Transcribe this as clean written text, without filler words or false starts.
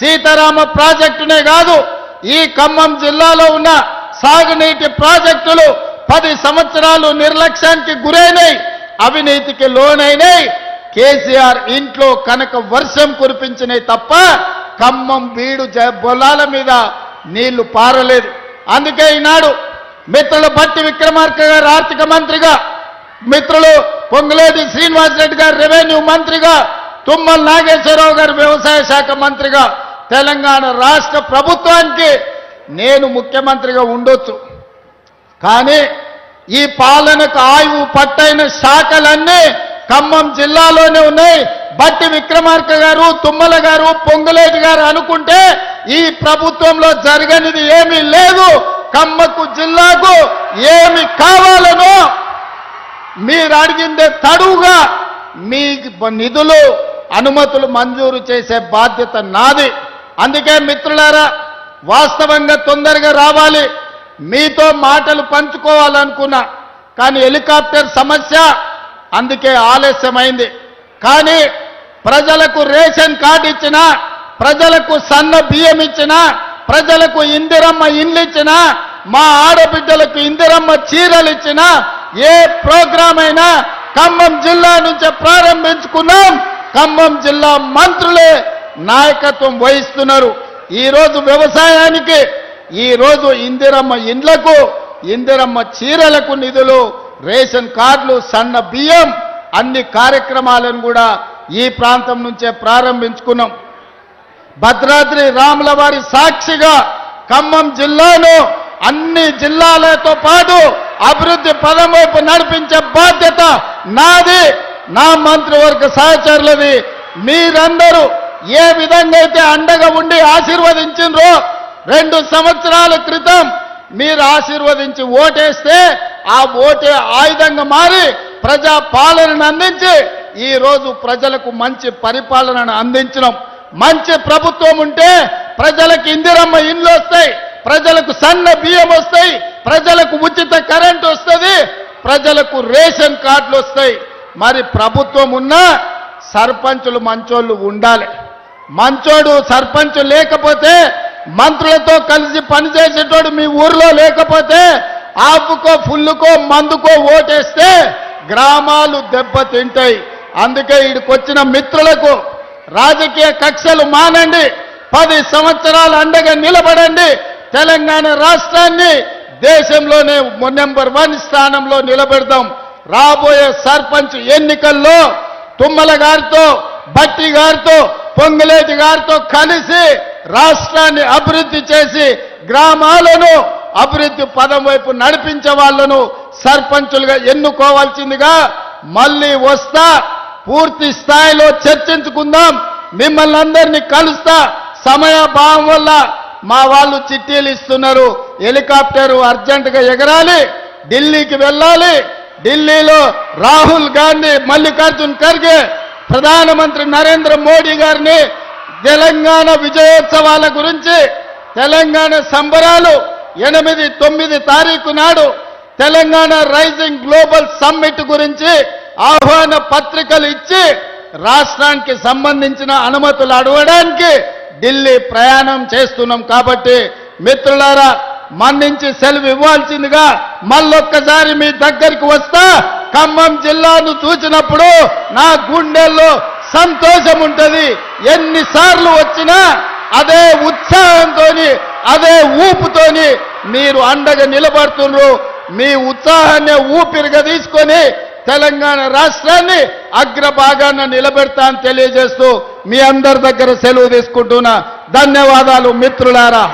సీతారామ ప్రాజెక్టునే కాదు, ఈ ఖమ్మం జిల్లాలో ఉన్న సాగునీటి ప్రాజెక్టులు 10 సంవత్సరాలు నిర్లక్ష్యానికి గురైనాయి, అవినీతికి లోనైనాయి. కేసీఆర్ ఇంట్లో కనుక వర్షం కురిపించినాయి తప్ప ఖమ్మం బీడు బొలాల మీద నీళ్లు పారలేదు. అందుకే ఈనాడు మిత్రులు బట్టి విక్రమార్క గారు ఆర్థిక మంత్రిగా, మిత్రులు పొంగులేటి శ్రీనివాసరెడ్డి గారు రెవెన్యూ మంత్రిగా, తుమ్మల నాగేశ్వరరావు గారు వ్యవసాయ శాఖ మంత్రిగా తెలంగాణ రాష్ట్ర ప్రభుత్వానికి నేను ముఖ్యమంత్రిగా ఉండొచ్చు. కానీ ఈ పాలనకు ఆయువు పట్టైన శాఖలన్నీ ఖమ్మం జిల్లాలోనే ఉన్నాయి. బట్టి విక్రమార్క గారు, తుమ్మల గారు, పొంగులేటి గారు అనుకుంటే ఈ ప్రభుత్వంలో జరగనిది ఏమీ లేదు. ఖమ్మకు జిల్లాకు ఏమి కావాలనో మీరు అడిగిందే తడువుగా మీ నిధులు అనుమతులు మంజూరు చేసే బాధ్యత నాది. అందుకే మిత్రులారా, వాస్తవంగా తొందరగా రావాలి, మీతో మాటలు పంచుకోవాలనుకున్నా, కానీ హెలికాప్టర్ సమస్య అందుకే ఆలస్యమైంది. కానీ ప్రజలకు రేషన్ కార్డు ఇచ్చినా, ప్రజలకు సన్న బియ్యం ఇచ్చినా, ప్రజలకు ఇందిరమ్మ ఇండ్లు ఇచ్చినా, మా ఆడబిడ్డలకు ఇందిరమ్మ చీరలు ఇచ్చినా, ఏ ప్రోగ్రాం అయినా ఖమ్మం జిల్లా నుంచే ప్రారంభించుకున్నాం. ఖమ్మం జిల్లా మంత్రులే నాయకత్వం వహిస్తున్నారు. ఈరోజు వ్యవసాయానికి, ఈరోజు ఇందిరమ్మ ఇండ్లకు, ఇందిరమ్మ చీరలకు నిధులు, రేషన్ కార్డులు, సన్న బియ్యం అన్ని కార్యక్రమాలను కూడా ఈ ప్రాంతం నుంచే ప్రారంభించుకున్నాం. భద్రాద్రి రాముల వారి సాక్షిగా ఖమ్మం జిల్లాను అన్ని జిల్లాలతో పాటు అభివృద్ధి పదం వైపు నడిపించే బాధ్యత నాది, నా మంత్రివర్గ సహచరులది. మీరందరూ ఏ విధంగా అయితే అండగా ఉండి ఆశీర్వదించినరో, 2 సంవత్సరాల క్రితం మీరు ఆశీర్వదించి ఓటేస్తే ఆ ఓటే ఆయుధంగా మారి ప్రజా పాలనను అందించి ఈరోజు ప్రజలకు మంచి పరిపాలనను అందించడం. మంచి ప్రభుత్వం ఉంటే ప్రజలకు ఇందిరమ్మ ఇండ్లు వస్తాయి, ప్రజలకు సన్న బియ్యం వస్తాయి, ప్రజలకు ఉచిత కరెంటు వస్తుంది, ప్రజలకు రేషన్ కార్డులు వస్తాయి. మరి ప్రభుత్వం ఉన్నా సర్పంచులు మంచోళ్ళు ఉండాలి. మంచోడు సర్పంచ్ లేకపోతే, మంత్రులతో కలిసి పనిచేసేటోడు మీ ఊర్లో లేకపోతే, ఆపుకో ఫుల్లుకో మందుకో ఓటేస్తే గ్రామాలు దెబ్బతింటాయి. అందుకే ఇక్కడికొచ్చిన మిత్రులకు రాజకీయ కక్షలు మానండి, 10 సంవత్సరాలు అండగా నిలబడండి. తెలంగాణ రాష్ట్రాన్ని దేశంలోనే నెంబర్ 1 స్థానంలో నిలబెడదాం. రాబోయే సర్పంచ్ ఎన్నికల్లో తుమ్మల గారితో, బట్టి గారితో, పొంగులేటి గారితో కలిసి రాష్ట్రాన్ని అభివృద్ధి చేసి గ్రామాలను అభివృద్ధి పదం వైపు నడిపించే వాళ్లను సర్పంచులుగా ఎన్నుకోవాల్సిందిగా మళ్ళీ వస్తా. పూర్తి స్థాయిలో చర్చించుకుందాం. మిమ్మల్ని అందరినీ కలుస్తా. సమయాభావం వల్ల మా వాళ్ళు చిట్టీలు ఇస్తున్నారు. హెలికాప్టర్ అర్జెంటుగా ఎగరాలి, ఢిల్లీకి వెళ్ళాలి. ఢిల్లీలో రాహుల్ గాంధీ, మల్లికార్జున్ ఖర్గే, ప్రధానమంత్రి నరేంద్ర మోడీ గారిని తెలంగాణ విజయోత్సవాల గురించి, తెలంగాణ సంబరాలు 8, 9 తారీఖు నాడు తెలంగాణ రైజింగ్ గ్లోబల్ సమ్మిట్ గురించి ఆహ్వాన పత్రికలు ఇచ్చి రాష్ట్రానికి సంబంధించిన అనుమతులు అడగడానికి ఢిల్లీ ప్రయాణం చేస్తున్నాం. కాబట్టి మిత్రులారా, మన్నించి సెలవు ఇవ్వాల్సిందిగా మళ్ళొక్కసారి మీ దగ్గరికి వస్తా. ఖమ్మం జిల్లాను చూసినప్పుడు నా గుండెల్లో సంతోషం ఉంటుంది. ఎన్నిసార్లు వచ్చినా అదే ఉత్సాహంతోని, అదే ఊపుతోని మీరు అండగా నిలబడుతున్నారు. మీ ఉత్సాహాన్ని ఊపిరిగా తీసుకొని తెలంగాణ రాష్ట్రాన్ని అగ్రభాగాన నిలబెడతా అని తెలియజేస్తూ మీ అందరి దగ్గర సెలవు తీసుకుంటున్నా. ధన్యవాదాలు మిత్రులారా.